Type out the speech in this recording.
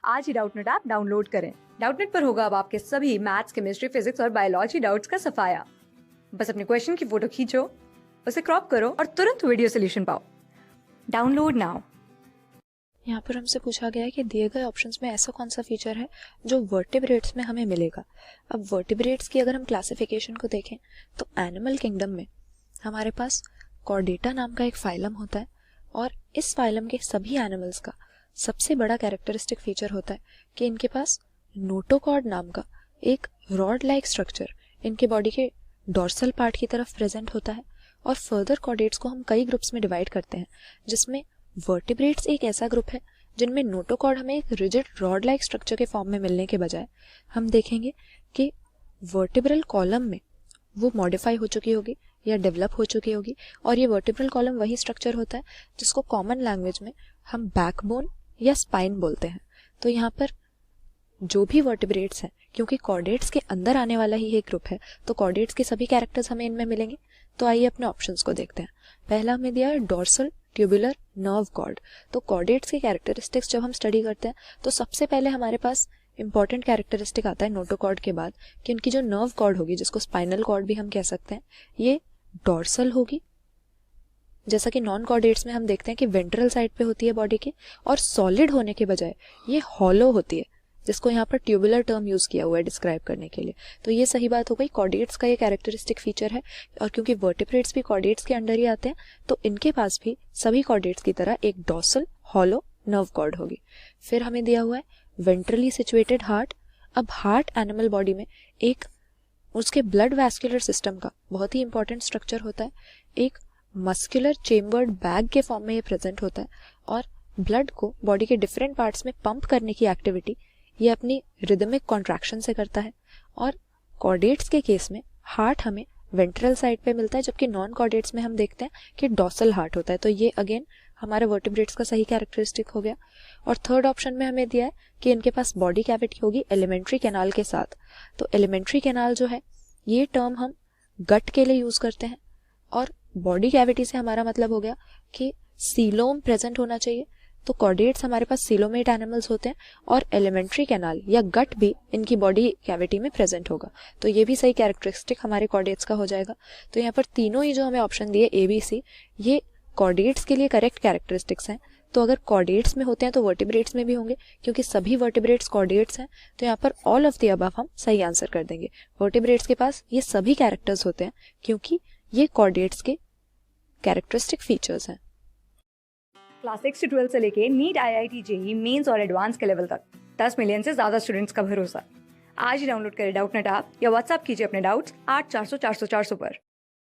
आज ही Doubtnut app download करें। Doubtnut पर होगा अब आपके सभी मैथ्स, केमिस्ट्री, फिजिक्स और बायोलॉजी डाउट्स का सफाया। बस अपने क्वेश्चन की फोटो खींचो, उसे क्रॉप करो और तुरंत वीडियो सोल्यूशन पाओ। Download now. यहाँ पर हमसे पूछा गया है कि दिए गए ऑप्शंस में ऐसा कौन सा फीचर है जो वर्टिब्रेट्स में हमें मिलेगा। अब वर्टिब्रेट्स की अगर हम क्लासिफिकेशन को देखें तो एनिमल किंगडम में हमारे पास कॉर्डेटा नाम का एक फाइलम होता है और इस फाइलम के सभी एनिमल्स का सबसे बड़ा कैरेक्टरिस्टिक फीचर होता है कि इनके पास नोटोकॉर्ड नाम का एक रॉड लाइक स्ट्रक्चर इनके बॉडी के डॉर्सल पार्ट की तरफ प्रेजेंट होता है। और फर्दर कॉर्डेट्स को हम कई ग्रुप्स में डिवाइड करते हैं, जिसमें वर्टिब्रेट्स एक ऐसा ग्रुप है जिनमें नोटोकॉर्ड हमें एक रिजिड रॉड लाइक स्ट्रक्चर के फॉर्म में मिलने के बजाय हम देखेंगे कि वर्टिब्रल कॉलम में वो मॉडिफाई हो चुकी होगी या डेवलप हो चुकी होगी। और ये वर्टिब्रल कॉलम वही स्ट्रक्चर होता है जिसको कॉमन लैंग्वेज में हम बैकबोन या स्पाइन बोलते हैं। तो यहाँ पर जो भी वर्टिब्रेट्स हैं, क्योंकि कॉर्डेट्स के अंदर आने वाला ही एक ग्रुप है, तो कॉर्डेट्स के सभी कैरेक्टर्स हमें इनमें मिलेंगे। तो आइए अपने ऑप्शंस को देखते हैं। पहला हमें दिया है डॉर्सल ट्यूबुलर नर्व कॉर्ड। तो कॉर्डेट्स के कैरेक्टरिस्टिक्स जब हम स्टडी करते हैं तो सबसे पहले हमारे पास इंपॉर्टेंट कैरेक्टरिस्टिक आता है नोटोकॉर्ड के बाद कि उनकी जो नर्व कॉर्ड होगी, जिसको स्पाइनल कॉर्ड भी हम कह सकते हैं, ये डॉर्सल होगी। जैसा कि नॉन कॉर्डेट्स में हम देखते हैं कि वेंट्रल साइड पे होती है बॉडी के, और सॉलिड होने के बजाय ये हॉलो होती है, जिसको यहाँ पर ट्यूबुलर टर्म यूज किया हुआ है डिस्क्राइब करने के लिए। तो ये सही बात हो गई, कॉर्डेट्स का ये कैरेक्टरिस्टिक फीचर है। और क्योंकि वर्टिब्रेट्स भी कॉर्डेट्स के अंडर ही आते हैं तो इनके पास भी सभी कॉर्डेट्स की तरह एक डॉर्सल हॉलो नर्व कॉर्ड होगी। फिर हमें दिया हुआ है वेंट्रली सिचुएटेड हार्ट। अब हार्ट एनिमल बॉडी में एक उसके ब्लड वैस्कुलर सिस्टम का बहुत ही इंपॉर्टेंट स्ट्रक्चर होता है। एक मस्कुलर चेम्बर्ड बैग के फॉर्म में ये प्रेजेंट होता है और ब्लड को बॉडी के डिफरेंट पार्ट्स में पंप करने की एक्टिविटी ये अपनी रिदमिक कॉन्ट्रैक्शन से करता है। और कॉर्डेट्स के केस में हार्ट हमें वेंट्रल साइड पे मिलता है, जबकि नॉन कॉर्डेट्स में हम देखते हैं कि डॉर्सल हार्ट होता है। तो ये अगेन हमारे वर्टिब्रेट्स का सही कैरेक्टरिस्टिक हो गया। और थर्ड ऑप्शन में हमें दिया है कि इनके पास बॉडी कैविटी होगी एलिमेंट्री कैनाल के साथ। तो एलिमेंट्री कैनाल जो है ये टर्म हम गट के लिए यूज करते हैं, और बॉडी कैविटी से हमारा मतलब हो गया कि सीलोम प्रेजेंट होना चाहिए। तो कॉर्डेट्स हमारे पास सीलोमेट एनिमल्स होते हैं और एलिमेंट्री कैनाल या गट भी इनकी बॉडी कैविटी में प्रेजेंट होगा। तो ये भी सही कैरेक्टरिस्टिक हमारे कॉर्डेट्स का हो जाएगा। तो यहाँ पर तीनों ही जो हमें ऑप्शन दिए ABC, ये कॉर्डेट्स के लिए करेक्ट कैरेक्टरिस्टिक्स हैं। तो अगर कॉर्डेट्स में होते हैं तो वर्टिब्रेट्स में भी होंगे, क्योंकि सभी वर्टिब्रेट्स कॉर्डेट्स हैं। तो यहाँ पर ऑल ऑफ द अबव हम सही आंसर कर देंगे। वर्टिब्रेट्स के पास ये सभी कैरेक्टर्स होते हैं क्योंकि ये कॉर्डेट्स के कैरेक्टरिस्टिक फीचर्स हैं। क्लास 6 से 12 से लेके नीट, IIT, JEE मेंस और एडवांस के लेवल तक 10 मिलियन से ज्यादा स्टूडेंट्स का भरोसा। आज ही डाउनलोड करें डाउटनेट ऐप या व्हाट्सएप कीजिए अपने डाउट्स 8400 400 400 पर।